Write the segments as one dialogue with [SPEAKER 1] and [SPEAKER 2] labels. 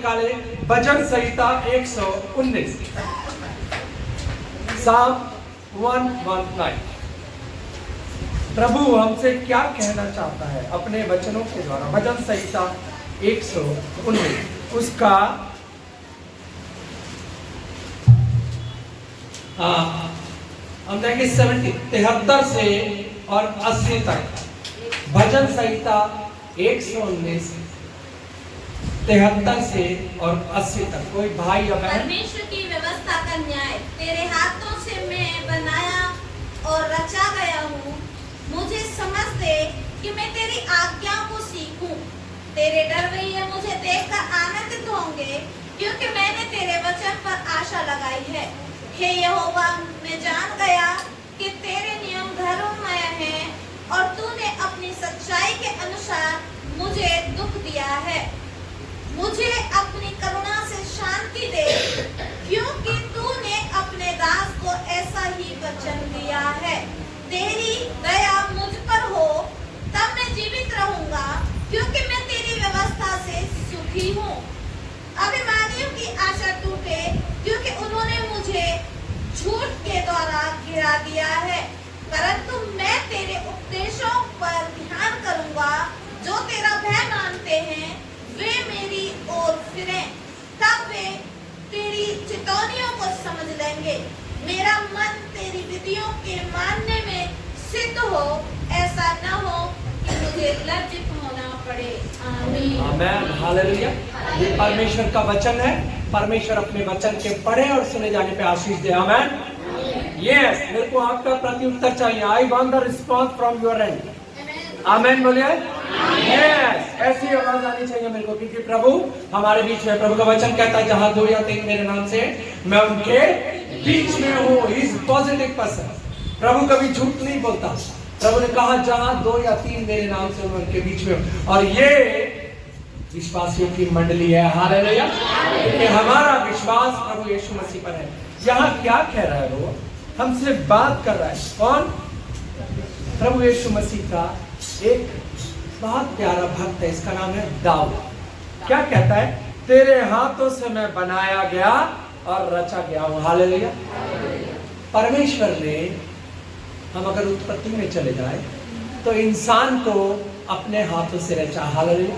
[SPEAKER 1] निकाले, भजन संहिता 119, साम 119। प्रभु हमसे क्या कहना चाहता है अपने वचनों के द्वारा? भजन संहिता 119 उसका हम देखेंगे 73 से और 80 तक। भजन संहिता 119 73 से और 80 तक। कोई भाई या बहन?
[SPEAKER 2] परमेश्वर की व्यवस्था का न्याय, तेरे हाथों से मैं बनाया और रचा गया हूँ। मुझे समझ दे कि मैं तेरी आज्ञाओं को सीखूं। तेरे डरवैये मुझे देखकर आनंदित होंगे, क्योंकि मैंने तेरे वचन पर आशा लगाई है। हे यहोवा, मैं जान गया कि तेरे नियम धर्ममय हैं और तूने अपनी सच्चाई के अनुसार मुझे दुख दिया है। मुझे अपनी करुणा से शांति दे, क्योंकि तूने अपने दास को ऐसा ही वचन दिया है। तेरी दया मुझ पर हो, तब मैं जीवित रहूंगा, क्योंकि मैं तेरी व्यवस्था से सुखी हूँ। अभिमानियों की आशा टूटे, क्योंकि उन्होंने मुझे झूठ के द्वारा गिरा दिया है। परंतु मैं तेरे उपदेशों पर ध्यान करूंगा। जो तेरा भय मानते हैं वे मेरी ओर फिरें, तब वे तेरी चितौनियों को समझ लेंगे। मेरा मन तेरी विधियों के मानने में सिद्ध हो, ऐसा न हो कि मुझे लज्जित होना पड़े। आमीन।
[SPEAKER 1] आमीन, हालेलुया। ये परमेश्वर का वचन है। परमेश्वर अपने वचन के पढ़े और सुने जाने पे आशीष दे। आमीन। यस, मेरे को आपका प्रत्युत्तर चाहिए। I want the response from your and. आमीन बोलिए। यस, ऐसी आवाज आनी चाहिए मेरे को, क्योंकि प्रभु हमारे बीच में। प्रभु का वचन कहता है जहां 2 या 3 मेरे नाम से, मैं उनके बीच में हूँ। He is positive person. प्रभु कभी झूठ नहीं बोलता। प्रभु ने कहा जहां 2 या 3 मेरे नाम से, मैं उनके बीच में हूँ। और ये विश्वासियों की मंडली है। हालेलुया। क्योंकि हमारा विश्वास प्रभु यीशु मसीह पर है। यहाँ क्या कह रहा है? वो हमसे बात कर रहा है। कौन? प्रभु यीशु मसीह का एक बहुत प्यारा भक्त है, इसका नाम है दाऊद। क्या कहता है? तेरे हाथों से मैं बनाया गया और रचा गया हूं। हालेलुया। परमेश्वर ने, हम अगर उत्पत्ति में चले जाए तो इंसान को अपने हाथों से रचा। हालेलुया।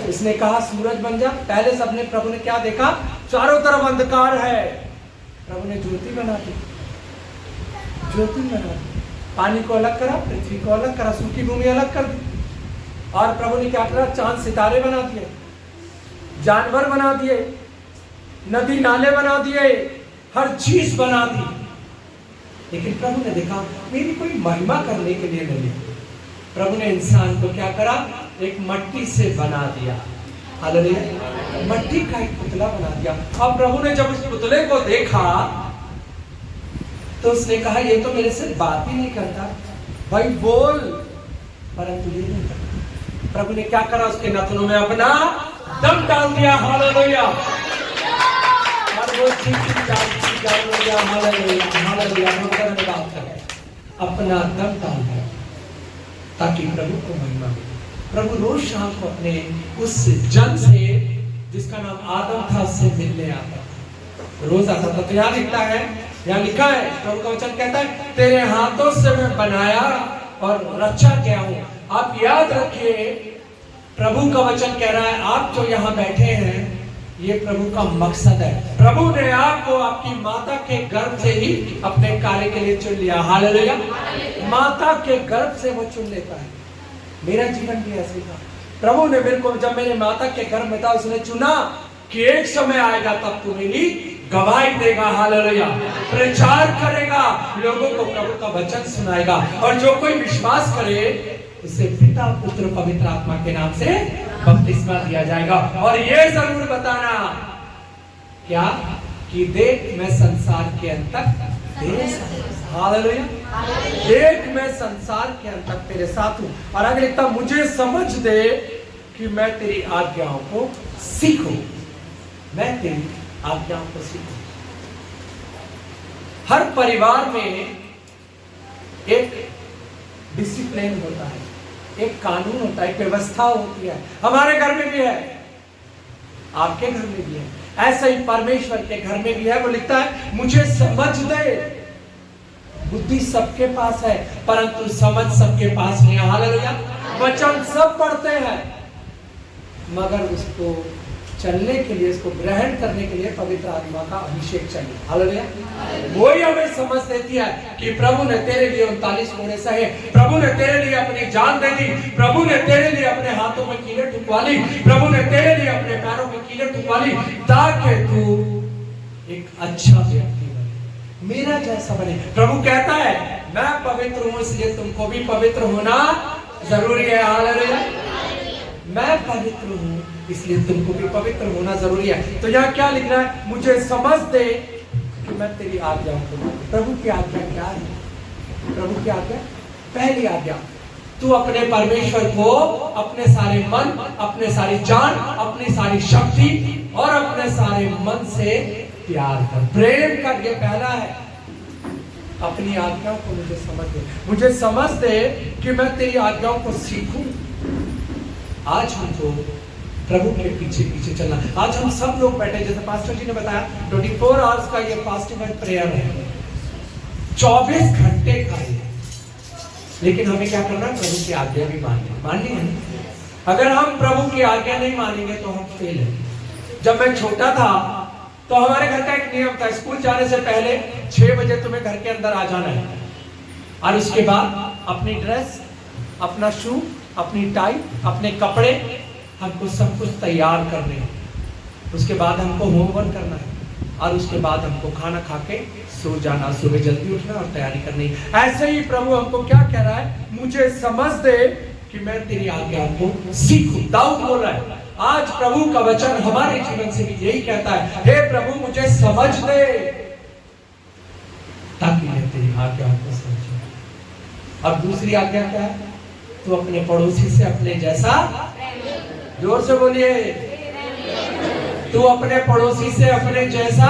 [SPEAKER 1] उसने कहा सूरज बन जा। पहले सबने, प्रभु ने क्या देखा? चारों तरफ अंधकार है। प्रभु ने ज्योति बना दी। ज्योति बना दी। पानी को अलग करा, पृथ्वी को अलग करा, सूखी भूमि अलग कर दी। और प्रभु ने क्या करा? चांद सितारे बना दिए, जानवर बना दिए, नदी नाले बना दिए, हर चीज बना दी। लेकिन प्रभु ने देखा मेरी कोई महिमा करने के लिए नहीं। प्रभु ने इंसान को क्या करा? एक मट्टी से बना दिया। हालेलुया। मट्टी का एक पुतला बना दिया। और प्रभु ने जब उस पुतले को देखा तो उसने कहा ये तो मेरे से बात ही नहीं करता। भाई बोल, परंतु ये नहीं करता। प्रभु ने क्या करा? उसके नाखूनों में अपना दम डाल दिया। हालेलुया। और वो हालेलुया, हालेलुया, अपना दम डाल दिया ताकि प्रभु को महिमा मिले। प्रभु रोज शाम को अपने उस जन से, जिसका नाम आदम था, उससे मिलने आता था। रोज आता था। तो यहाँ लिखता है, यहाँ लिखा है, प्रभु का वचन कहता है तेरे हाथों से मैं बनाया और रचा गया हूं। आप याद रखिए, प्रभु का वचन कह रहा है आप जो यहाँ बैठे हैं, ये प्रभु का मकसद है। प्रभु ने आपको आपकी माता के गर्भ से ही अपने कार्य के लिए चुन लिया। हालेलुया। माता के गर्भ से वो चुन लेता है। मेरा जीवन भी ऐसे था। प्रभु ने मेरे को, जब मेरे माता के गर्भ में था, उसने चुना कि एक समय आएगा तब तू मेरी गवाही देगा। हालेलुया। प्रचार करेगा, लोगों को प्रभु का वचन सुनाएगा, और जो कोई विश्वास करे उसे पिता पुत्र पवित्र आत्मा के नाम से बपतिस्मा दिया जाएगा। और ये जरूर बताना क्या कि देख मैं संसार के अंत तक। हालेलुया। देख मैं संसार के अंत तक तेरे साथ हूं। और आगे लिखता मुझे समझ दे कि मैं तेरी आज्ञाओं को सीखूं। मैं तेरी आज्ञाओं को सीखूं। हर परिवार में एक डिसिप्लिन होता है, एक कानून होता है, एक व्यवस्था होती है। हमारे घर में भी है। आपके घर में भी है, ऐसा ही परमेश्वर के घर में भी है। वो लिखता है मुझे समझ दे। बुद्धि सबके पास है परंतु समझ सबके पास नहीं है। हालेलुया। वचन सब पढ़ते हैं मगर उसको चलने के लिए, इसको ग्रहण करने के लिए पवित्र आत्मा का अभिषेक चाहिए। हालेलुया। वही हमें समझ देती है कि प्रभु ने तेरे लिए 39 कोड़े सहे, प्रभु ने तेरे लिए अपनी जान दे दी, प्रभु ने तेरे लिए अपने हाथों में कीलें ठुकवा ली, प्रभु ने तेरे लिए अपने पैरों में कीलें ठुकवा ली, ताकि तू एक अच्छा व्यक्ति बने, मेरा जैसा बने। प्रभु कहता है मैं पवित्र हूं इसलिए तुमको भी पवित्र होना जरूरी है। हालेलुया। मैं पवित्र हूं इसलिए तुमको भी पवित्र होना जरूरी है। तो यहाँ क्या लिख रहा है? मुझे समझ दे कि मैं तेरी आज्ञाओं को मानूं। प्रभु की आज्ञा क्या है? प्रभु की आज्ञा, पहली आज्ञा, तू अपने परमेश्वर को अपने सारे मन, अपने सारी जान, अपनी सारी शक्ति और अपने सारे मन से प्यार कर, प्रेम कर। ये पहला है। अपनी आज्ञाओं को मुझे समझ दे, मुझे समझ दे कि मैं तेरी आज्ञाओं को सीखूं। आज हमको प्रभु के पीछे पीछे चलना। आज हम सब लोग बैठे, जैसे पास्टर जी ने बताया 24 आवर्स का ये फास्टिंग एंड प्रेयर है, 24 घंटे का है। लेकिन हमें क्या करना? प्रभु की आज्ञा भी माननी है। अगर हम प्रभु की आज्ञा नहीं मानेंगे तो हम फेल हैं। जब मैं छोटा था तो हमारे घर का एक नियम था, स्कूल जाने से पहले 6 बजे तुम्हें घर के अंदर आ जाना है और उसके बाद अपनी ड्रेस, अपना शू, अपनी टाई, अपने कपड़े, हमको सब कुछ तैयार करने हैं। उसके बाद हमको होमवर्क करना है और उसके बाद हमको खाना खा के सो जाना, सुबह जल्दी उठना और तैयारी करनी। ऐसे ही प्रभु हमको क्या कह रहा है? मुझे समझ दे कि मैं तेरी आज्ञा को सीखूं। दाऊद बोल रहा है। आज प्रभु का वचन हमारे जीवन से भी यही कहता है, हे प्रभु मुझे समझ दे ताकि मैं तेरी आज्ञा को समझूं। और दूसरी आज्ञा क्या है? तू अपने पड़ोसी से अपने जैसा, जोर से बोलिए, तू अपने पड़ोसी से अपने जैसा,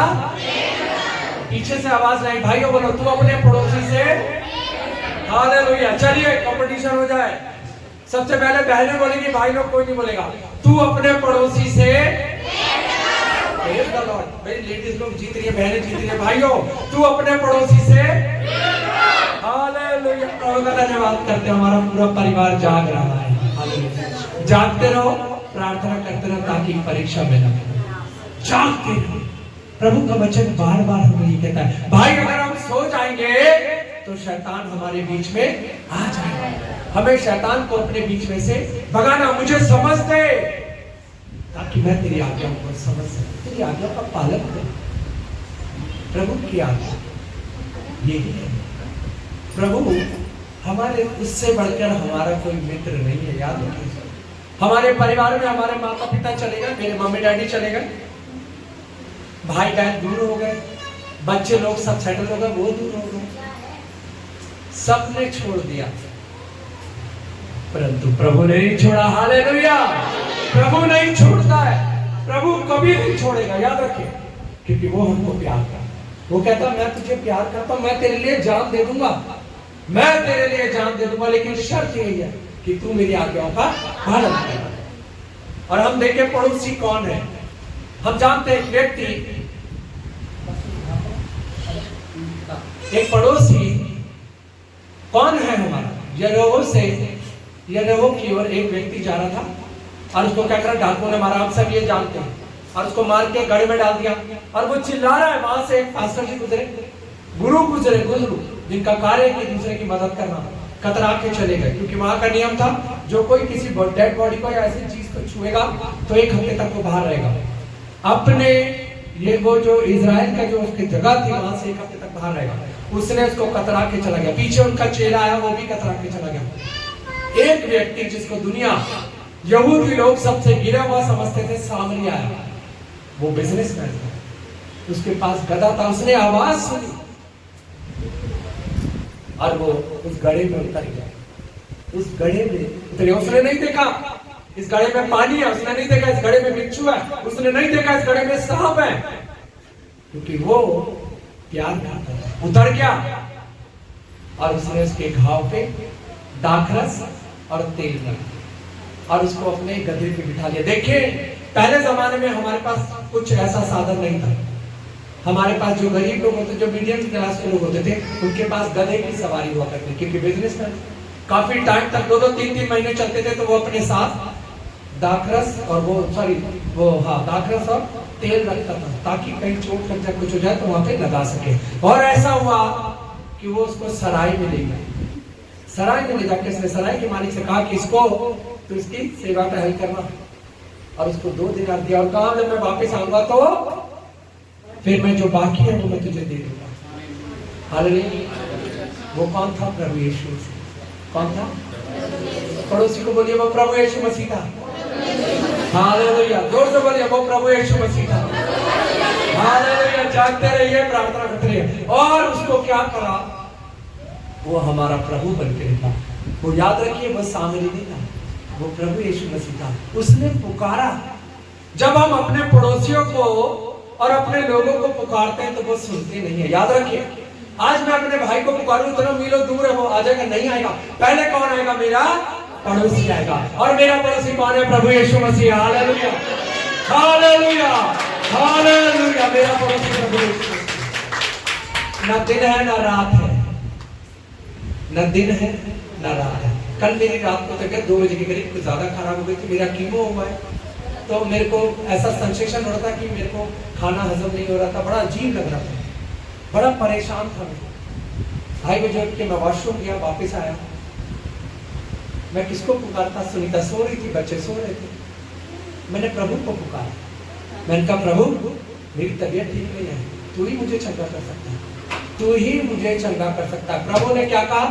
[SPEAKER 1] पीछे से आवाज नहीं, भाइयों बोलो, तू अपने पड़ोसी से। हालेलुया। चलिए कंपटीशन हो जाए। सबसे पहले बहनें बोलेगी, भाई लोग कोई नहीं बोलेगा। तू अपने पड़ोसी से, भाई लेडीज लोग जीत रही है, बहनें जीत रही है। भाइयों तू अपने पड़ोसी से। हालेलुया। प्रभु का धन्यवाद करते हैं, हमारा पूरा परिवार जाग रहा है। हालेलुया। जागते रहो, प्रार्थना करते रहो ताकि परीक्षा में न जागते रहो। प्रभु का वचन बार बार हमें ये कहता है, भाई अगर हम सो जाएंगे तो शैतान हमारे बीच में आ जाएगा। हमें शैतान को अपने बीच में से भगाना। मुझे समझ दे ताकि मैं तेरी आज्ञा को समझ सकूं, तेरी आज्ञा का पालन करूं। प्रभु की आज्ञा यही है। प्रभु हमारे, उससे बढ़कर हमारा कोई मित्र नहीं है। याद रखिए, हमारे परिवार में हमारे माता पिता चले गए, मेरे मम्मी डैडी चले गए, भाई बहन दूर हो गए, बच्चे लोग सब सेटल हो गए, वो दूर हो गए, सबने छोड़ दिया, परंतु प्रभु ने नहीं छोड़ा। हालेलुया। प्रभु नहीं छोड़ता है, प्रभु कभी नहीं छोड़ेगा। याद रखिए, क्योंकि वो हमको प्यार करता है। वो कहता है मैं तुझे प्यार करता हूं, मैं तेरे लिए जान दे दूंगा, मैं तेरे लिए जान दे दूंगा, लेकिन शर्त यही है कि तू मेरी आज्ञाओं का पालन कर। और हम देखें पड़ोसी कौन है। हम जानते हैं एक व्यक्ति, एक पड़ोसी कौन है हमारा? यरीहो से, यरीहो की ओर एक व्यक्ति जा रहा था और उसको क्या करा? डाकुओं ने मारा। आप सब ये जानते हैं। और उसको मार के गड्ढे में डाल दिया और वो चिल्ला रहा है। वहां से एक पास्टर जी गुजरे, गुरु गुजरे, गुरु जिनका कार्य है कि दूसरे की मदद करना, कतरा के चले गए, क्योंकि वहां का नियम था जो कोई किसी डेड बॉडी को या ऐसी चीज को छुएगा तो 1 हफ्ते तक वो बाहर रहेगा। अपने ये वो जो इजराइल का जो उसकी जगह थी वहां से 1 हफ्ते तक बाहर रहेगा। उसने उसको कतरा के चला गया। पीछे उनका चेला आया, वो भी कतरा के चला गया। एक व्यक्ति जिसको दुनिया, यहूदी लोग सबसे गिरा हुआ समझते थे, सामने आया। वो बिजनेसमैन था, उसके पास गधा था। उसने आवाज सुनी और वो उस गड्ढे में उतर गया। उस गड्ढे में उतरे। उसने नहीं देखा इस गड्ढे में पानी है, उसने नहीं देखा इस गड्ढे में बिच्छू है, उसने नहीं देखा इस गड्ढे में सांप है, क्योंकि वो प्यार करता था। उतर गया और उसने उसके घाव पे दाखरस और तेल रखा और उसको अपने गधे पे बिठा लिया। देखिए पहले जमाने में हमारे पास कुछ ऐसा साधन नहीं था। हमारे पास जो गरीब लोग होते, जो मीडियम क्लास के लोग होते थे, उनके पास गधे की सवारी हुआ करती, क्योंकि बिजनेसमैन काफी टाइम तक 2-2, 3-3 महीने चलते थे, तो वो अपने साथ दाखरस और दाखरस और तेल रखता था, ताकि कहीं चोट लग जाए, कुछ हो जाए तो वहां पे लगा सके। और ऐसा हुआ कि वो उसको सराय में ले गया। सराय में ले जाकर इसने सराय के मालिक से कहा कि इसको तो इसकी सेवा टहल करना, और उसको 2 दिनार दिया और कहा जब मैं वापस आऊंगा तो फिर मैं जो बाकी है वो मैं तुझे दे दूंगा। हालेलुया। वो कौन था? प्रभु यीशु। कौन था? पड़ोसी को बोलिए वो प्रभु यीशु मसीह था। हालेलुया। जोर से बोलिए वो प्रभु यीशु मसीह था। हालेलुया। जागते रहिए, प्रार्थना करते रहिए। और उसको क्या करा? वो हमारा प्रभु बन के निकला। वो याद रखिए, वो सामरी नहीं था, वो प्रभु यीशु मसीह था। उसने पुकारा। जब हम अपने पड़ोसियों को और अपने लोगों को पुकारते हैं तो वो सुनते नहीं है। याद रखिए, आज मैं अपने भाई को पुकारूं, इतना मीलों दूर है, वो आ जाएगा? नहीं आएगा। पहले कौन आएगा? मेरा पड़ोसी आएगा। और मेरा पड़ोसी कौन है? प्रभु Yeshu Masih. Hallelujah, hallelujah, hallelujah. मेरा पड़ोसी प्रभु यीशु मसीह। ना दिन है ना रात है, न दिन है न रात है। कल मेरी रात को तक 2 बजे के करीब कुछ ज्यादा खराब हो गई थी, मेरा कीमो हुआ है, तो मेरे को ऐसा सेंसेशन हो रहा था कि मेरे को खाना हजम नहीं हो रहा था, बड़ा अजीब लग रहा था, बड़ा परेशान था मैं। 2:30 बजे उठ के मैं वॉशरूम गया, वापस आया। मैं किसको पुकारता? सुनीता सो रही थी, बच्चे सो रहे थे। मैंने प्रभु को पुकारा। मैंने कहा प्रभु मेरी तबीयत ठीक नहीं है, तू ही मुझे चंगा कर सकता है, तू ही मुझे चंगा कर सकता है। प्रभु ने क्या कहा?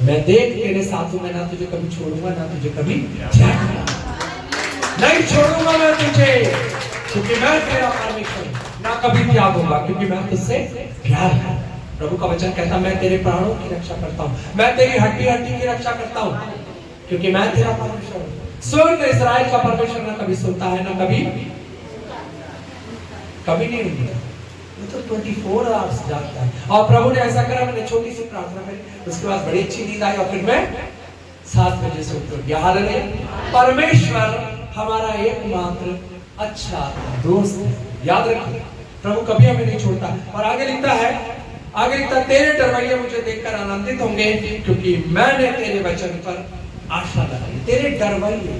[SPEAKER 1] मैं देख तेरे साथ हूं, मैं ना तुझे कभी छोड़ूंगा ना तुझे कभी नहीं छोड़ूंगा मैं तुझे, क्योंकि मैं तेरा परमेश्वर, ना कभी त्यागूंगा, क्योंकि मैं तुझसे प्यार है। प्रभु का वचन कहता मैं तेरे प्राणों की रक्षा करता हूँ, मैं तेरी हड्डी हड्डी की रक्षा करता हूँ, क्योंकि मैं तेरा परमेश्वर हूँ। सुन, इस्राएल का परमेश्वर ना कभी सुनता है ना कभी नहीं सुनता, वो तो 24 आवर्स जागता है। और प्रभु ने ऐसा करा, मैंने छोटी सी प्रार्थना करी, उसके बाद बड़ी अच्छी नींद आई और फिर मैं 7 बजे से उठ गया। हालेलुया। परमेश्वर हमारा एकमात्र अच्छा दोस्त है। याद रखिए, प्रभु कभी हमें नहीं छोड़ता। और आगे लिखता है, तेरे डरवैये मुझे देखकर आनंदित होंगे, क्योंकि मैंने तेरे वचन पर आशा लगाई। तेरे डरवैये,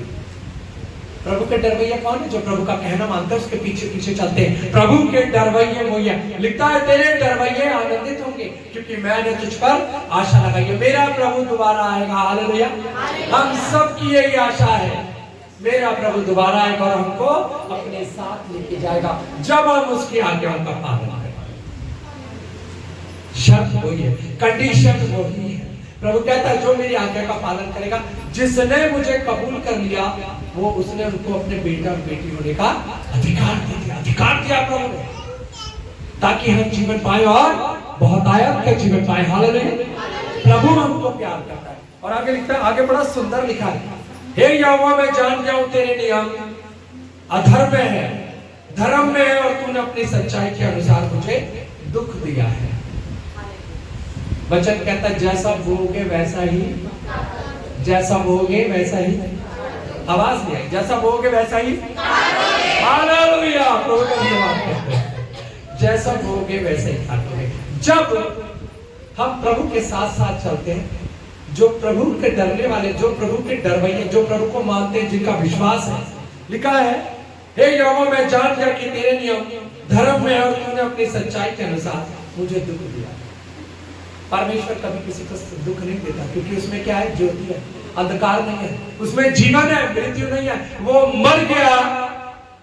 [SPEAKER 1] प्रभु के डरवैया कौन है? जो प्रभु का कहना मानते हैं, उसके पीछे पीछे चलते हैं। प्रभु के डरवैये वो है। लिखता है तेरे डरवैये आनंदित होंगे, क्योंकि मैंने तुझ पर आशा लगाई है। मेरा प्रभु दोबारा आएगा। हालेलुया। हम सब की यही आशा है, मेरा प्रभु दोबारा आएगा और हमको अपने साथ लेके जाएगा, जब हम उसकी आज्ञाओं का पालन करें। शर्त वही है, कंडीशन वही है। प्रभु कहता है जो मेरी आज्ञा का पालन करेगा, जिसने मुझे कबूल कर लिया, वो उसने उनको अपने बेटा और बेटी होने का अधिकार दे दिया। अधिकार दिया प्रभु ने, ताकि हम जीवन पाए और बहुत आयत का जीवन पाए। हालेलुया। प्रभु हमको प्यार करता है। और आगे लिखता है, आगे बड़ा सुंदर लिखा है, हे यहोवा मैं जान गया हूं तेरे नियम अधर्म में है, धर्म में है, और तूने अपनी सच्चाई के अनुसार मुझे दुख दिया है। वचन कहता है जैसा बोओगे वैसा ही, जैसा बोओगे वैसा ही, आवाज नहीं आई, जैसा बोओगे वैसा ही। हालेलुया। प्रभु का धन्यवाद करते हैं। जैसा बोओगे वैसा ही काटोगे। जब हम प्रभु के साथ साथ चलते हैं, जो प्रभु के डरने वाले, जो प्रभु के डरवैये, जो प्रभु को मानते हैं, जिनका विश्वास है, लिखा है हे यहोवा मैं जान गया कि तेरे नियम धर्म में है, और तूने अपनी सच्चाई के अनुसार मुझे दुख दिया। परमेश्वर कभी किसी को दुख नहीं देता, क्योंकि उसमें क्या है? ज्योति है, अंधकार नहीं है, उसमें जीवन है, मृत्यु नहीं है। वो मर गया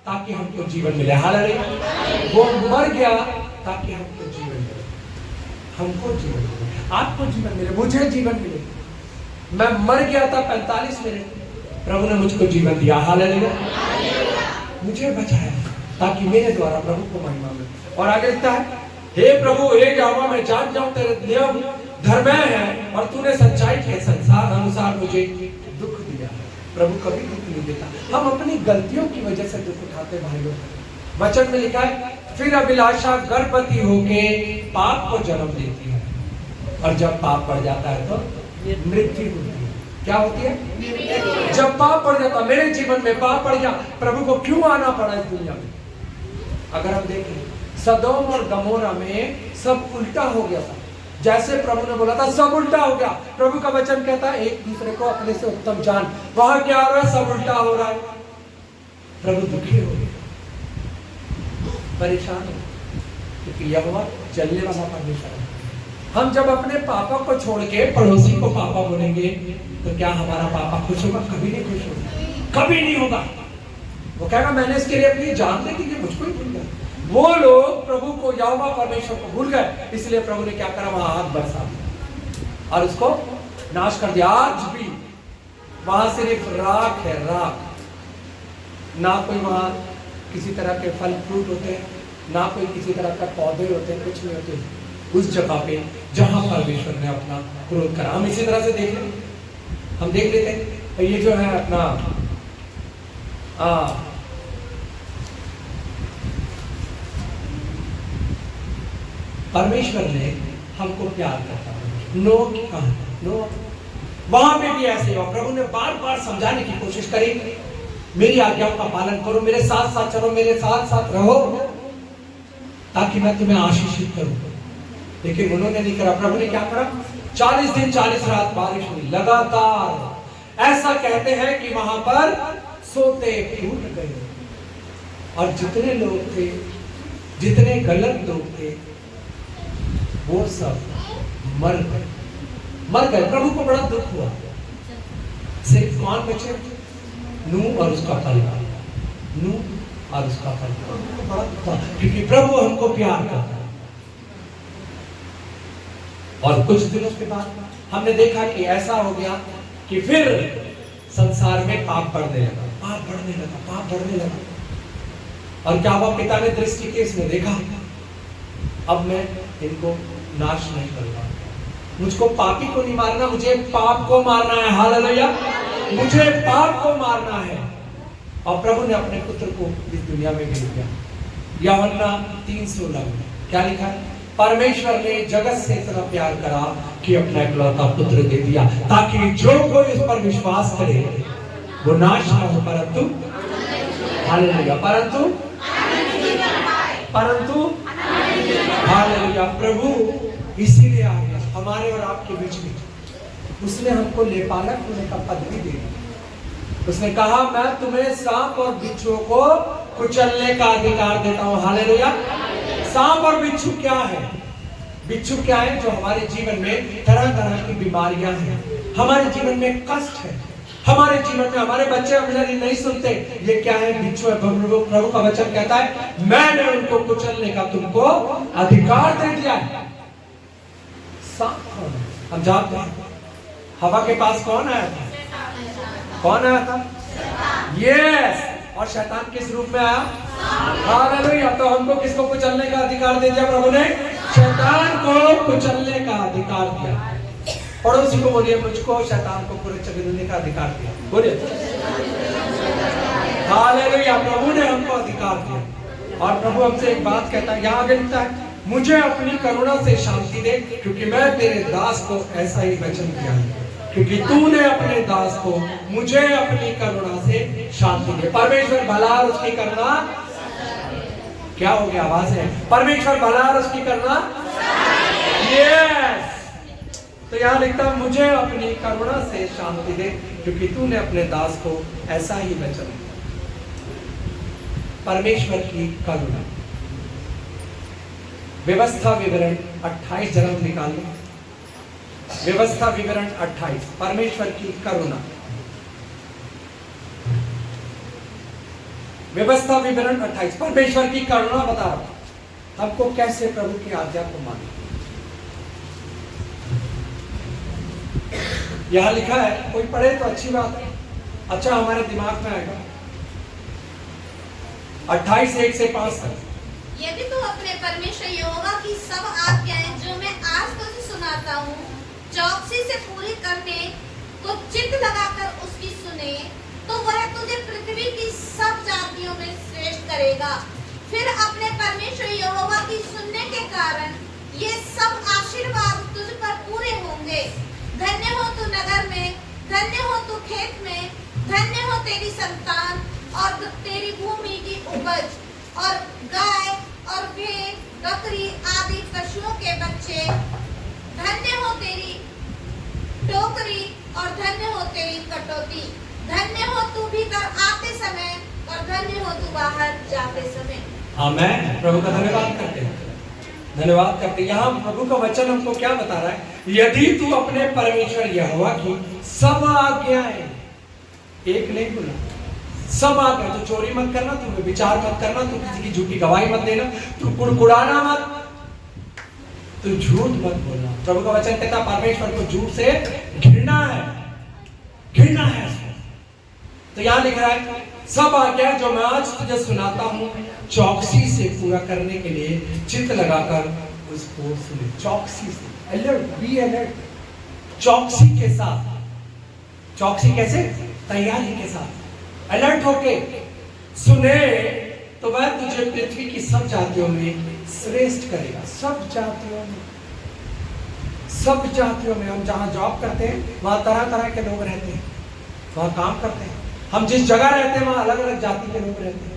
[SPEAKER 1] ताकि हमको जीवन मिले। हालेलुया। वो मर गया ताकि हमको जीवन मिले, हमको जीवन मिले, आपको जीवन मिले, मुझे जीवन मिले। मैं मर गया था 45 मिनट, प्रभु ने मुझको जीवन दिया। हालेलुया। मुझे बचाया ताकि मेरे द्वारा प्रभु को महिमा मिले। और आगे लिखता है हे प्रभु हे यहोवा मैं जान जाऊं तेरे नियम धर्म है, और तूने सच्चाई के संसार अनुसार मुझे दुख दिया। प्रभु कभी दुख नहीं देता। हम अपनी गलतियों की वजह से दुख उठाते भाइयों। वचन में लिखा है फिर अभिलाषा गर्भवती होके पाप को जन्म देती है, और जब पाप बढ़ जाता है तो मृत्यु होती है। क्या होती है? जब पाप पड़ जाता, मेरे जीवन में पाप पड़ गया, प्रभु को क्यों आना पड़ा इस दुनिया में? अगर हम देखें सदोम और गमोरा में सब उल्टा हो गया था। जैसे प्रभु ने बोला था सब उल्टा हो गया। प्रभु का वचन कहता है एक दूसरे को अपने से उत्तम जान। वहां क्या हो रहा है? सब उल्टा हो रहा है। प्रभु दुखी हो गए, परेशान हो, क्योंकि यहोवा जलने वाला परमेश्वर है। हम जब अपने पापा को छोड़ के पड़ोसी को पापा बोलेंगे तो क्या हमारा पापा खुश होगा? कभी नहीं खुश होगा, कभी नहीं होगा। वो कहेगा मैंने इसके लिए अपनी जान दे दी, मुझको ही भूल गया। वो लोग प्रभु को, यहोवा परमेश्वर को भूल गए, इसलिए प्रभु ने क्या करा? वहां आग बरसा दिया और उसको नाश कर दिया। आज भी वहां सिर्फ राख है, राख। ना कोई वहां किसी तरह के फल फ्रूट होते हैं, ना कोई किसी तरह का पौधे होते हैं, कुछ नहीं होते उस जगह पे जहां परमेश्वर ने अपना क्रोध करा। हम इसी तरह से देख लेते, हम देख लेते हैं ये जो है अपना परमेश्वर ने हमको प्यार करता है। नो नो वहां पे भी ऐसे हुआ। प्रभु ने बार बार समझाने की कोशिश करी, मेरी आज्ञाओं का पालन करो, मेरे साथ साथ चलो, मेरे साथ साथ रहो, ताकि मैं तुम्हें आशीषित करूं। लेकिन उन्होंने नहीं करा। प्रभु ने क्या करा? 40 दिन 40 रात बारिश हुई लगातार। ऐसा कहते हैं कि वहां पर सोते फूट गए और जितने लोग थे, जितने गलत लोग थे, वो सब मर गए, मर गए। प्रभु को बड़ा दुख हुआ। सिर्फ कौन बचे? नूह और उसका परिवार, नूह और उसका परिवार। बड़ा दुख हुआ क्योंकि प्रभु हमको प्यार करता है। और कुछ दिनों के बाद हमने देखा कि ऐसा हो गया कि फिर संसार में पाप बढ़ने लगा, पाप बढ़ने लगा, पाप बढ़ने लगा। और क्या हुआ? पिता ने दृष्टि के इसमें देखा, अब मैं इनको नाश नहीं करूंगा, मुझको पापी को नहीं मारना, मुझे पाप को मारना है। हालेलुया, मुझे पाप को मारना है। और प्रभु ने अपने पुत्र को इस दुनिया में भेज दिया। यूहन्ना 3:16 में क्या लिखा है? परमेश्वर ने जगत से इतना प्यार करा कि अपना इकलौता पुत्र दे दिया, ताकि जो कोई इस पर विश्वास करे वो नाश न हो, परंतु हालेलुया, परंतु हालेलुया। प्रभु इसीलिए आ गया हमारे और आपके बीच में। उसने हमको लेपालक होने का पद भी दे दिया। उसने कहा मैं तुम्हें सांप और बिच्छुओं को कुचलने का अधिकार देता हूं। हालेलुया। सांप और बिच्छू क्या है? बिच्छू क्या है? जो हमारे जीवन में तरह तरह की बीमारियां हैं, हमारे जीवन में कष्ट है, हमारे जीवन में हमारे बच्चे हमारी नहीं सुनते, ये क्या है? बिच्छू है। प्रभु का वचन कहता है मैंने उनको कुचलने का तुमको अधिकार दे दिया है। सांप कौन है? हम जानते हैं हवा के पास कौन आया था? कौन आया था? यस। और शैतान किस रूप में आया? हालेलुया। तो हमको किसको कुचलने का अधिकार दे दिया? प्रभु ने शैतान को कुचलने का अधिकार दिया। पड़ोसी को बोलिए मुझको शैतान को पूरे चलने का अधिकार दिया। बोलिए हालेलुया। प्रभु ने हमको अधिकार दिया। और प्रभु हमसे एक बात कहता है, यहाँ आगे लिखता है मुझे अपनी करुणा से शांति दे, क्योंकि मैं तेरे दास को ऐसा ही वचन दिया है, क्योंकि तूने अपने दास को मुझे अपनी करुणा से शांति दे। परमेश्वर भला और उसकी करुणा क्या हो गया? आवाज है। परमेश्वर भला और उसकी करुणा यस। तो यहाँ लिखता मुझे अपनी करुणा से शांति दे, क्योंकि तूने अपने दास को ऐसा ही वचन दिया। परमेश्वर की करुणा। व्यवस्था विवरण 28 जन्म निकाल लो। व्यवस्था विवरण 28 परमेश्वर की करुणा। व्यवस्था विवरण 28 परमेश्वर की करुणा बता रहा हमको कैसे प्रभु की आज्ञा को माने। यहां लिखा है, कोई पढ़े तो अच्छी बात है, अच्छा हमारे दिमाग में आएगा। 28:1 से 5 तक।
[SPEAKER 2] यदि तू अपने परमेश्वर यहोवा की सब आज्ञाएं जो मैं आज तुझे सुनाता हूँ चौकसी से पूरी करने को चित्त लगाकर उसकी सुने, तो वह तुझे पृथ्वी की सब जातियों में श्रेष्ठ करेगा। फिर अपने परमेश्वर यहोवा की सुनने के कारण ये सब आशीर्वाद तुझ पर पूरे होंगे। धन्य हो तू नगर में धन्य हो तू खेत में, धन्य हो तेरी संतान और तेरी भूमि की उपज, और गाय और भेड़, बकरी आदि पशुओं के बच्चे। धन्य हो तेरी टोकरी और धन्य हो तेरी कटोती। धन्य हो तू भीतर आते समय और धन्य हो तू बाहर जाते समय।
[SPEAKER 1] आमेन। प्रभु का धन्यवाद करते हैं, धन्यवाद करते हैं। यहाँ प्रभु का वचन हमको क्या बता रहा है? यदि तू अपने परमेश्वर यहोवा की सब आज्ञाएं, एक नहीं बोला, सब आज्ञा, तू चोरी मत करना, तू विचार मत करना, तू किसी की झूठी गवाही मत देना, तू कुड़कुड़ाना मत, तू झूठ मत बोलना। प्रभु का वचन कहता परमेश्वर को झूठ से घृणा है, घृणा है। तो यहाँ लिख रहा है सब आज्ञा जो मैं आज तुझे सुनाता हूँ चौकसी से पूरा करने के लिए चित्त लगाकर उसको सुने। चौकसी से, अलर्ट, बी अलर्ट, चौकसी के साथ। चौकसी कैसे? तैयारी के साथ, अलर्ट होके सुने तो वह तुझे पृथ्वी की सब जातियों में श्रेष्ठ करेगा। सब जातियों में, सब जातियों में। हम जहाँ जॉब करते हैं वहाँ तरह तरह के लोग रहते हैं, वहाँ काम करते हैं। हम जिस जगह रहते हैं वहाँ अलग अलग जाति के लोग रहते हैं।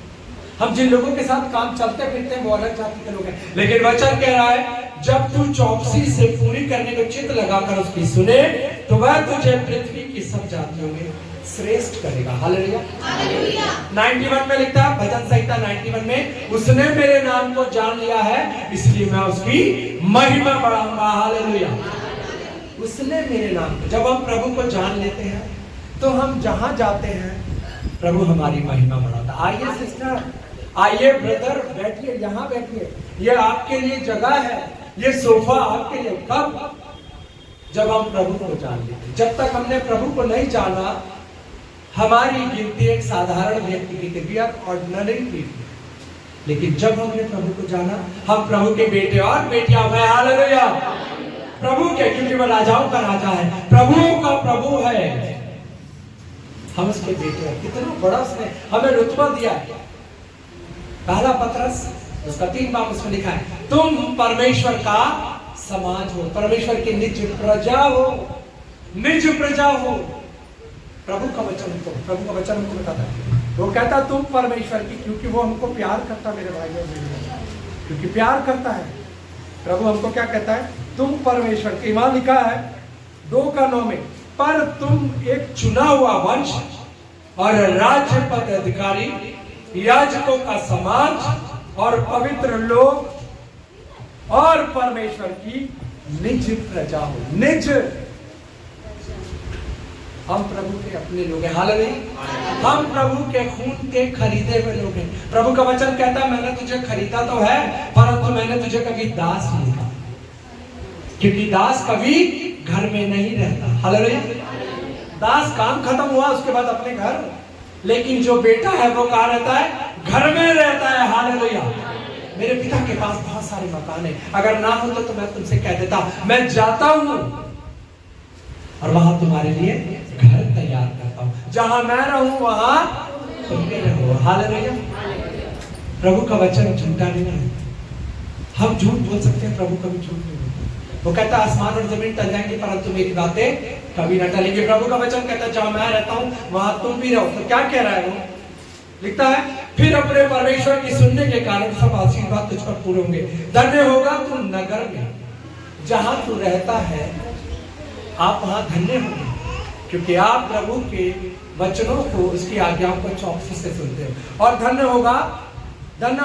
[SPEAKER 1] हम जिन लोगों के साथ काम चलते फिरते हैं वो अलग जाति के लोग हैं। लेकिन वचन कह रहा है जब तू चौकसी से पूरी करने को चित्त लगाकर उसकी सुने तो वह तुझे पृथ्वी की सब जातियों में श्रेष्ठ करेगा। हालेलुया। 91 में लिखता है, भजन संहिता 91 में, उसने मेरे नाम को जान लिया है इसलिए मैं उसकी महिमा बढ़ाऊंगा। हालेलुया। उसने मेरे नाम को, जब हम प्रभु को जान लेते हैं तो हम जहां जाते हैं प्रभु हमारी महिमा बढ़ाता। आइए सिस्टर, आइए ब्रदर, बैठिए, यहाँ बैठिए, ये आपके लिए जगह है, ये सोफा आपके लिए। कब? जब हम प्रभु को जान लेते। जब तक हमने प्रभु को नहीं जाना हमारी गिनती एक साधारण व्यक्ति की थी, वी आर ऑर्डिनरी पीपल। लेकिन जब हमने प्रभु को जाना हम प्रभु के बेटे और बेटियां हुए। हालेलुया। प्रभु के, क्योंकि वह राजाओं का राजा है, प्रभुओं का प्रभु है, हम उसके बेटे हैं। कितना बड़ा उसने हमें रुतबा दिया है। पहला पत्रस उसका 3 बाब उसमें लिखा है तुम परमेश्वर का समाज हो, परमेश्वर की निज प्रजा हो, निज प्रजा हो। प्रभु का वचन हमको, प्रभु का वचन हमको बताता है, वो कहता तुम परमेश्वर की, क्योंकि वो हमको प्यार करता मेरे भाई और बहनों, क्योंकि प्यार करता है। प्रभु हमको क्या कहता है? तुम परमेश्वर की। वहां लिखा है 2:9 में, पर तुम एक चुना हुआ वंश और राज्य पद अधिकारी, याजकों का समाज और पवित्र लोग और परमेश्वर की निज प्रजा हो। निज, हम प्रभु के अपने लोग हैं। हालेलुया। हम प्रभु के खून के खरीदे हुए लोग हैं। प्रभु का वचन कहता है मैंने तुझे खरीदा तो है परंतु मैंने तुझे कभी दास नहीं कहा, क्योंकि दास कभी घर में नहीं रहता। हालेलुया। दास काम खत्म हुआ उसके बाद अपने घर, लेकिन जो बेटा है वो कहाँ रहता है? घर में रहता है। हालेलुया। मेरे पिता के पास बहुत सारे मकान है, अगर ना होता तो मैं तुमसे कह देता मैं जाता हूं और वहां तुम्हारे लिए घर तैयार करता हूं, जहां मैं रहूं वहां तुम भी रहो। हालेलुया। प्रभु का वचन झूठा नहीं है। हम झूठ बोल सकते हैं, प्रभु कभी झूठ नहीं बोलता। वो कहता आसमान और जमीन टल जाएंगे परंतु मेरी बातें कभी न टलेंगे। प्रभु का वचन कहता है जहां मैं रहता हूं वहां तुम भी रहो। तो क्या कह रहा है वो? लिखता है फिर अपने परमेश्वर की सुनने के कारण सब आशीर्वाद तुझ पर पूरे होंगे। धन्य होगा तू नगर में, जहां तू रहता है आप वहां धन्य होंगे, क्योंकि आप प्रभु के वचनों को, उसकी आज्ञाओं को चौकसी से सुनते हो। और धन्य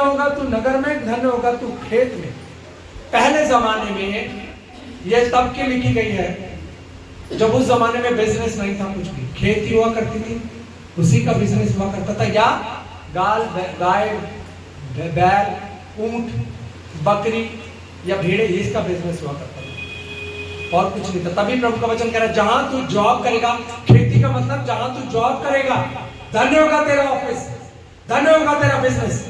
[SPEAKER 1] होगा तू नगर में, धन्य होगा तू खेत में। पहले जमाने में यह तब के लिखी गई है जब उस जमाने में बिजनेस नहीं था, कुछ भी खेती हुआ करती थी, उसी का बिजनेस हुआ करता था। या गाय, बैल, ऊंट, बकरी या भेड़े, इसका बिजनेस हुआ करता था और कुछ नहीं था। तभी प्रभु का वचन कह रहा है जहां तू जॉब करेगा, खेती का मतलब जहां तू जॉब करेगा, धन्य होगा तेरा ऑफिस, धन्य होगा तेरा बिजनेस,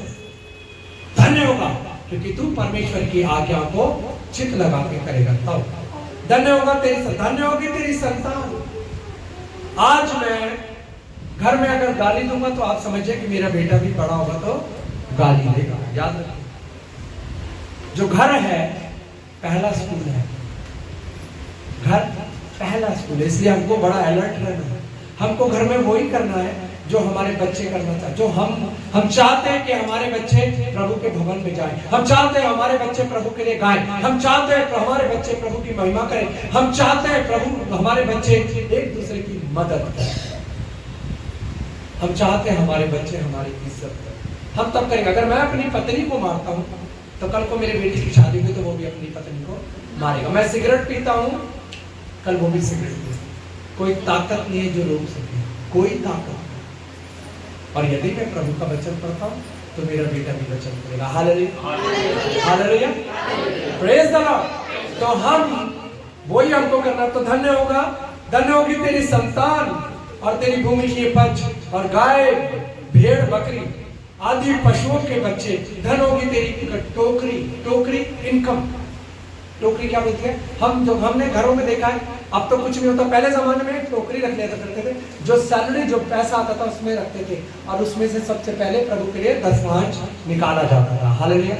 [SPEAKER 1] धन्य होगा क्योंकि तू परमेश्वर की आज्ञा को चित्त लगा के करेगा। तब धन्य होगा धन्य होगी तेरी संतान। आज मैं घर में अगर गाली दूंगा तो आप समझिए कि मेरा बेटा भी बड़ा होगा तो गाली देगा। याद रखिए, जो घर है पहला स्कूल है। घर पहला स्कूल है, इसलिए हमको बड़ा अलर्ट रहना है। हमको घर में वही करना है जो हमारे बच्चे करना चाहते, जो हम चाहते हैं कि हमारे बच्चे प्रभु के भवन में जाएं, हम चाहते हैं हमारे बच्चे प्रभु के लिए गाएं, हम चाहते हैं हमारे बच्चे प्रभु की महिमा करें, हम चाहते हैं प्रभु हमारे बच्चे एक दूसरे की मदद करें, हम चाहते हैं हमारे बच्चे हमारी इज्जत करें। हम तब करेंगे। अगर मैं अपनी पत्नी को मारता हूँ तो कल को मेरे बेटी की शादी हुई तो वो भी अपनी पत्नी को मारेगा। मैं सिगरेट पीता हूँ, कल वो भी सिगरेट पीता। कोई ताकत नहीं है जो रोक सके, कोई ताकत। और यदि मैं प्रभु का वचन पढ़ता हूँ तो मेरा बेटा भी वचन पढ़ेगा। Hallelujah, hallelujah, praise the Lord. तो हम वही हमको करना। तो धन्य होगा, धन्य होगी तेरी संतान और तेरी भूमि की उपज और गाय भेड़ बकरी आदि पशुओं के बच्चे। धन होगी तेरी टोकरी, टोकरी इनकम। टोकरी क्या बोलती है? हमने घरों में देखा है, अब तो कुछ नहीं होता। पहले जमाने में टोकरी रख लिया करते थे, जो सैलरी जो पैसा आता था उसमें रखते थे, और उसमें से सबसे पहले प्रभु के लिए दशमांश निकाला जाता था। हालेलुया,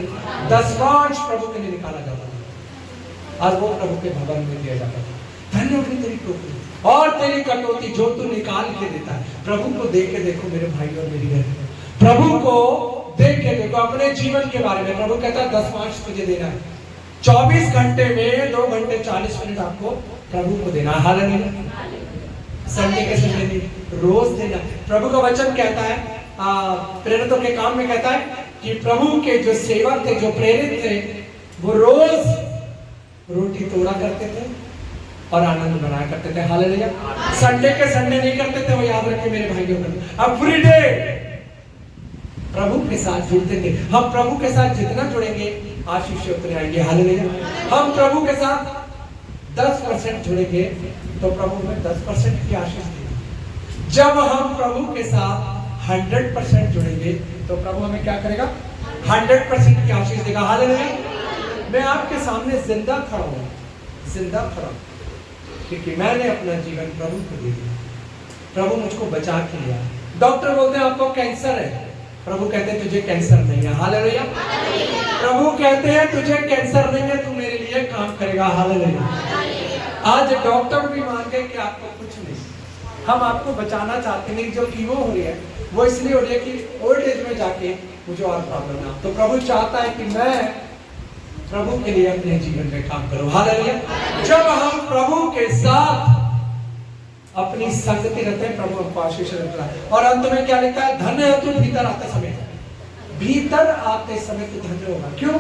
[SPEAKER 1] दशमांश प्रभु के लिए निकाला जाता था और वो प्रभु के भवन में दिया जाता था। धन्य होगी तेरी टोकरी और तेरी कटोती जो तू निकाल के देता है। प्रभु को देख के देखो मेरे भाई और मेरी बहन, प्रभु को देख के देखो अपने जीवन के बारे में। प्रभु कहता है दशमांश तुझे देना है। 24 घंटे में 2 घंटे 40 मिनट आपको प्रभु को देना। हालेलुया, संडे के संडे नहीं, रोज देना। प्रभु का वचन कहता है, प्रेरितों के काम में कहता है कि प्रभु के जो सेवक थे, जो प्रेरित थे, वो रोज रोटी तोड़ा करते थे और आनंद बनाया करते थे। हालेलुया, संडे के संडे नहीं करते थे, वो याद रखे मेरे भाइयों। एवरी डे प्रभु के साथ जुड़ते थे। हम प्रभु के साथ जितना जुड़ेंगे आशीष उतने आएंगे। हालेलुया, हम प्रभु के साथ 10% जुड़ेंगे तो प्रभु हमें 10% की आशीष देगा। जब हम प्रभु के साथ 100% जुड़ेंगे तो प्रभु हमें क्या करेगा? 100% की आशीष देगा। हालेलुया, मैं आपके सामने जिंदा खड़ा हूँ, जिंदा खड़ा हूँ क्योंकि मैंने अपना जीवन प्रभु को दे दिया। प्रभु मुझको बचा के लिया। डॉक्टर बोलते हैं आपको कैंसर है, प्रभु कहते हैं तुझे कैंसर नहीं है। हालेलुया, प्रभु कहते हैं तुझे कैंसर नहीं है, तू मेरे लिए काम करेगा। हालेलुया, आज डॉक्टर भी मान गए कि आपको कुछ नहीं, हम आपको बचाना चाहते नहीं। जो कीमो हो रही है वो इसलिए हो रही है कि ओल्ड एज में जाके मुझे और प्रॉब्लम ना। तो प्रभु चाहता है कि मैं प्रभु के लिए अपने जीवन में काम करूं। हालेलुया, जब हम प्रभु के साथ अपनी संगति रहते हैं प्रभु हमको आशीष देता है। और अंत में क्या लिखता है? धन्य है तू भीतर आते समय, भीतर आते समय तू धन्य होगा। क्यों?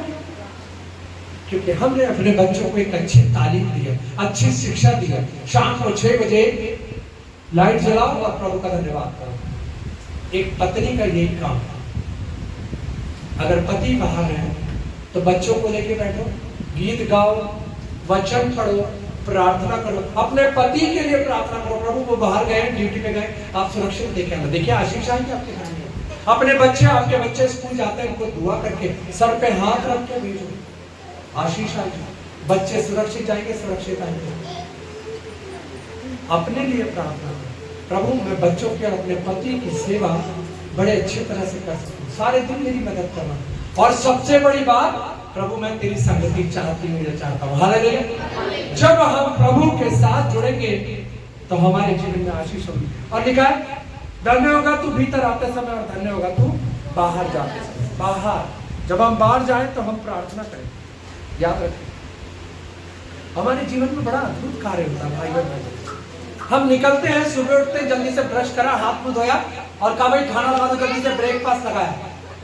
[SPEAKER 1] क्योंकि हमने अपने बच्चों को एक अच्छी तालीम दी है, अच्छी शिक्षा दी है। शाम को 6 बजे लाइट जलाओ और प्रभु का धन्यवाद करो। एक पत्नी का यही काम। अगर पति बाहर है तो बच्चों को लेके बैठो, गीत गाओ, वचन पढ़ो, प्रार्थना करो, अपने पति के लिए प्रार्थना करो। प्रभु वो बाहर गए, ड्यूटी पे गए, आप सुरक्षित देखे आना। देखिए आशीष आएगी आपके घर में। अपने बच्चे, आपके बच्चे स्कूल जाते हैं, उनको दुआ करके सर पे हाथ रख के भेजो, आशीष आएगी। बच्चे सुरक्षित जाएंगे, सुरक्षित आएंगे। अपने लिए प्रार्थना करो, प्रभु मैं बच्चों की और अपने पति की सेवा बड़े अच्छी तरह से कर सकूं, सारे दिन मेरी मदद करना। और सबसे बड़ी बात, प्रभु मैं तेरी संगति चाहता हूँ। हालेलुया, जब हम प्रभु के साथ जुड़ेंगे तो हमारे जीवन में आशीष होगी। और लिखा है धन्य होगा तू भीतर आते समय और धन्य होगा तू बाहर जाते समय। बाहर, जब हम बाहर जाएं तो हम प्रार्थना करें। याद रखें, हमारे जीवन में बड़ा अद्भुत कार्य होता है भाई बहन। हम निकलते हैं, सुबह उठते जल्दी से ब्रश करा, हाथ मुंह धोया और कहा भाई खाना लगा दो, जल्दी से ब्रेकफास्ट लगाया।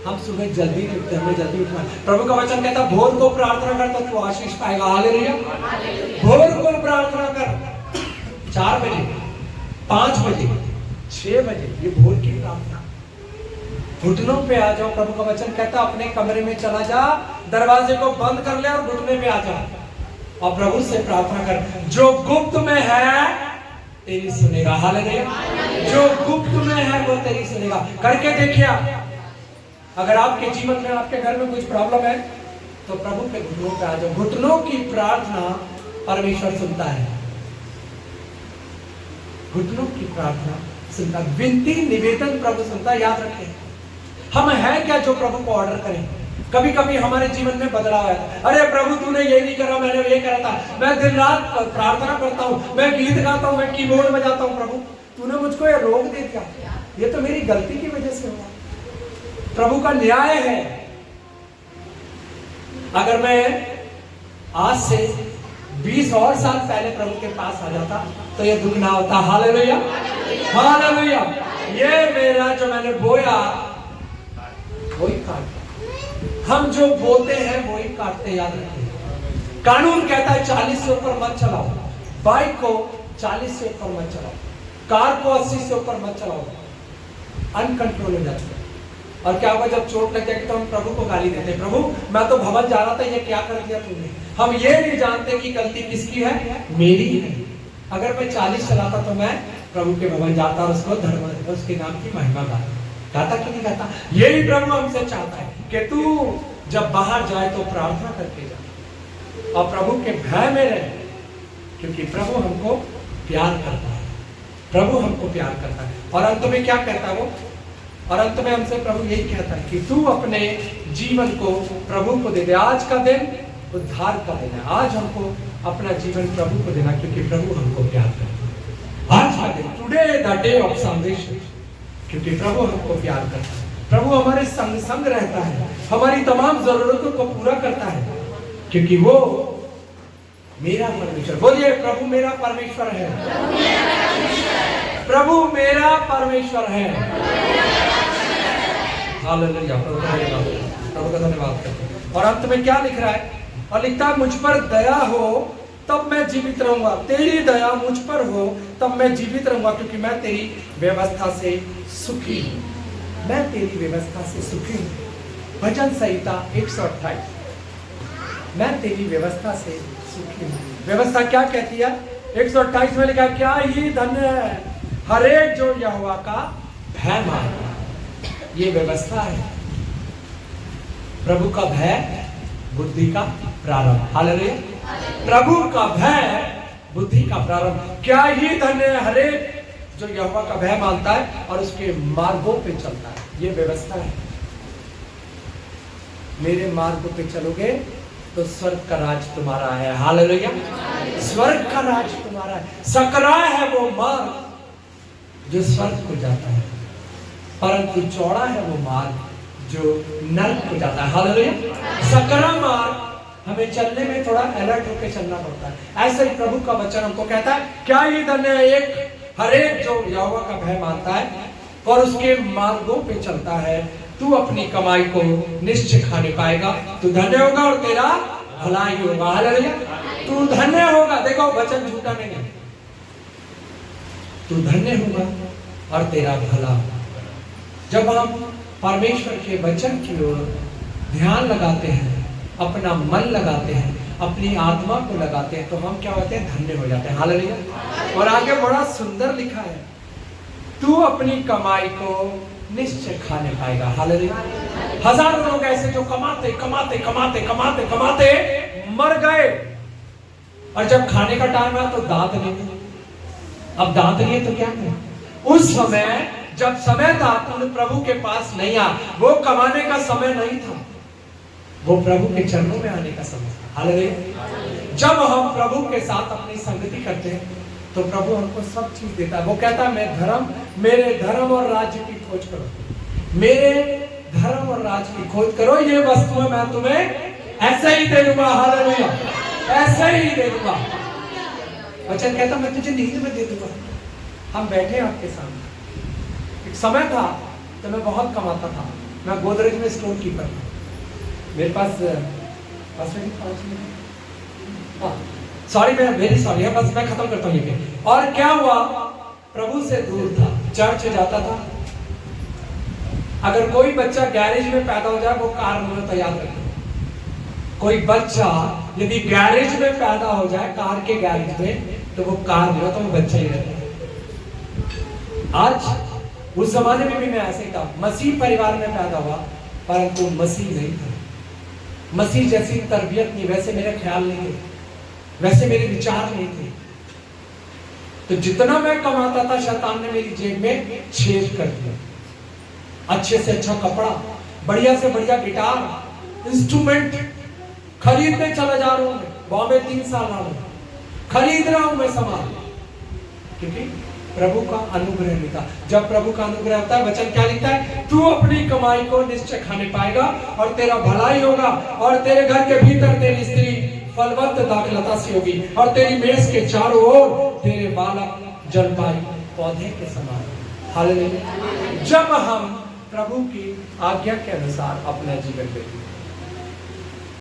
[SPEAKER 1] हम सुबह जल्दी नहीं उठते, हमें जल्दी उठना है। प्रभु का वचन कहता है भोर को प्रार्थना कर तो तू आशीष पाएगा। हालेलुया, भोर को प्रार्थना कर, 4 बजे, 5 बजे, 6 बजे, ये भोर की प्रार्थना। घुटनों पे आ जाओ। प्रभु का वचन कहता है अपने कमरे में चला जा, दरवाजे को बंद कर ले और घुटने पे आ जा और प्रभु से प्रार्थना कर। जो गुप्त में है तेरी सुनेगा। हालेलुया, जो गुप्त में है वो तेरी सुनेगा। करके देखिए आप, अगर आपके जीवन में, आपके घर में कुछ प्रॉब्लम है तो प्रभु के घुटनों पे आ जाओ। घुटनों की प्रार्थना परमेश्वर सुनता है। घुटनों की प्रार्थना सुनता, विनती निवेदन प्रभु सुनता। याद रखें, हम हैं क्या जो प्रभु को ऑर्डर करें? कभी कभी हमारे जीवन में बदलाव है। अरे प्रभु तूने ये नहीं करा, मैंने ये करा था। मैं दिन रात प्रार्थना करता हूँ, मैं गीत गाता हूँ, मैं कीबोर्ड बजाता हूँ, प्रभु तूने मुझको ये रोक दे दिया, ये तो मेरी गलती की वजह से हुआ। प्रभु का न्याय है। अगर मैं आज से 20 और साल पहले प्रभु के पास आ जाता तो ये दुख ना होता। Hallelujah, hallelujah. ये मेरा जो मैंने बोया वही काटता। हम जो बोते हैं वही काटते, याद रखिए। कानून कहता है 40 से ऊपर मत चलाओ, बाइक को 40 से ऊपर मत चलाओ, कार को 80 से ऊपर मत चलाओ, अनकंट्रोल हो जाती है। और क्या हुआ, जब चोट लग जाएगी तो हम प्रभु को गाली देते हैं, प्रभु मैं तो भवन जा रहा था, ये क्या कर दिया तूने। हम ये नहीं जानते कि गलती किसकी है, मेरी है। अगर मैं 40 चलाता तो मैं प्रभु के भवन जाता और उसको धर्म, उसके नाम की महिमा गाता कि नहीं गाता। यही प्रभु हमसे चाहता है कि तू जब बाहर जाए तो प्रार्थना करके जा और प्रभु के भय में रहे, क्योंकि प्रभु हमको प्यार करता है, प्रभु हमको प्यार करता है। और अंत में क्या कहता है वो, और अंत में हमसे प्रभु यही कहता है कि तू अपने जीवन को प्रभु को दे दे। आज का दिन उद्धार का दिन है, आज हमको अपना जीवन प्रभु को देना, क्योंकि प्रभु हमको प्यार करता है। आज का दिन, today the day of salvation, क्योंकि प्रभु हमको प्यार करता है। प्रभु हमारे संग संग रहता है, हमारी तमाम जरूरतों को पूरा करता है, क्योंकि वो मेरा परमेश्वर। बोलिए प्रभु मेरा परमेश्वर है, प्रभु मेरा परमेश्वर है। हालेलुया, प्रभु का धन्यवाद करते हैं। और अंत में क्या लिख रहा है, और लिखता है मुझ पर दया हो तब मैं जीवित रहूंगा, तेरी दया मुझ पर हो तब मैं जीवित रहूंगा, क्योंकि मैं तेरी व्यवस्था से सुखी हूं, मैं तेरी व्यवस्था से सुखी हूं। भजन संहिता 128, मैं तेरी व्यवस्था से सुखी हूं। व्यवस्था क्या कहती है, 128 में लिखा, क्या ही धन्य है हरेक जो यहोवा का भय मानता। ये व्यवस्था है। प्रभु का भय बुद्धि का प्रारंभ। हालेलुया, प्रभु का भय बुद्धि का प्रारंभ। क्या ही धन्य है हरेक जो यहोवा का भय मानता है और उसके मार्गों पे चलता है। ये व्यवस्था है। मेरे मार्गों पे चलोगे तो स्वर्ग का राज तुम्हारा है। हालेलुया, स्वर्ग का राज तुम्हारा है। सकरा है वो मार्ग जो स्वर्ग को जाता है, परंतु चौड़ा है वो मार्ग जो नरक को जाता है। हालेलुया, सकरा मार्ग हमें चलने में थोड़ा अलर्ट होकर चलना पड़ता है। ऐसे ही प्रभु का वचन हमको कहता है, क्या ही धन्य है एक हरेक जो यहोवा का भय मानता है और उसके मार्गों पे चलता है। तू अपनी कमाई को निश्चय खाने पाएगा, तू धन्य होगा और तेरा भला ही होगा। हालेलुया, तू धन्य होगा। देखो वचन झूठा नहीं है, तू धन्य होगा और तेरा भला। जब हम परमेश्वर के वचन की ओर ध्यान लगाते हैं, अपना मन लगाते हैं, अपनी आत्मा को लगाते हैं, तो हम क्या होते हैं, धन्य हो जाते हैं। हालेलुया। और आगे बड़ा सुंदर लिखा है, तू अपनी कमाई को निश्चय खाने पाएगा। हालेलुया। हजारों लोग ऐसे जो कमाते कमाते कमाते कमाते कमाते मर गए, और जब खाने का टाइम आया तो दांत नहीं थे। अब दांत नहीं है तो क्या करें। उस समय जब समय था तो प्रभु के पास नहीं आ, वो कमाने का समय नहीं था, वो प्रभु के चरणों में आने का समय था। हालेलुया। जब हम प्रभु के साथ अपनी संगति करते हैं तो प्रभु हमको सब चीज देता है। वो कहता है मेरे धर्म और राज्य की खोज करो, मेरे धर्म और राज्य की खोज करो, ये वस्तुएं मैं तुम्हें ऐसे ही दे दूंगा। हालेलुया, ऐसे ही दे दूंगा। वचन कहता मैं तुझे नींद में दे दूंगा। हम बैठे आपके सामने। एक समय था तो मैं बहुत कमाता था, मैं गोदरेज में स्टोर कीपर था। मेरे पास सॉरी, मैं वेरी सॉरी है, बस मैं खत्म करता हूँ ये। और क्या हुआ, प्रभु से दूर था, चर्च जाता था। अगर कोई बच्चा गैरेज में पैदा हो जाए वो कार में तैयार रखे। कोई बच्चा यदि गैरेज में पैदा हो जाए, कार के गैरेज में, तो वो कार में तो वो बच्चा ही रहता है। आज उस जमाने में भी मैं ऐसे ही था, मसीह परिवार में पैदा हुआ, परंतु मसीह नहीं था। मसीह जैसी तरबियत नहीं, वैसे मेरे ख्याल नहीं थे, वैसे मेरे विचार नहीं थे। तो जितना मैं कमाता था, शैतान ने मेरी जेब में छेद कर दिया। अच्छे से अच्छा कपड़ा, बढ़िया से बढ़िया गिटार, इंस्ट्रूमेंट खरीदने चला जा रहा हूं मैं, बॉम्बे 3 साल रहा हूं, खरीद रहा हूं मैं सामान, क्योंकि प्रभु का अनुग्रह नहीं था। जब प्रभु का अनुग्रह होता है, वचन क्या लिखता है, तू अपनी कमाई को निश्चय खाने पाएगा और तेरा भलाई होगा, और तेरे घर के भीतर तेरी स्त्री फलवंत दाखलता से होगी, और तेरी मेज के चारों ओर तेरे बालक जलपाई पौधे के समान। हालेलुया। जब हम प्रभु की आज्ञा के अनुसार अपना जीवन व्यतीत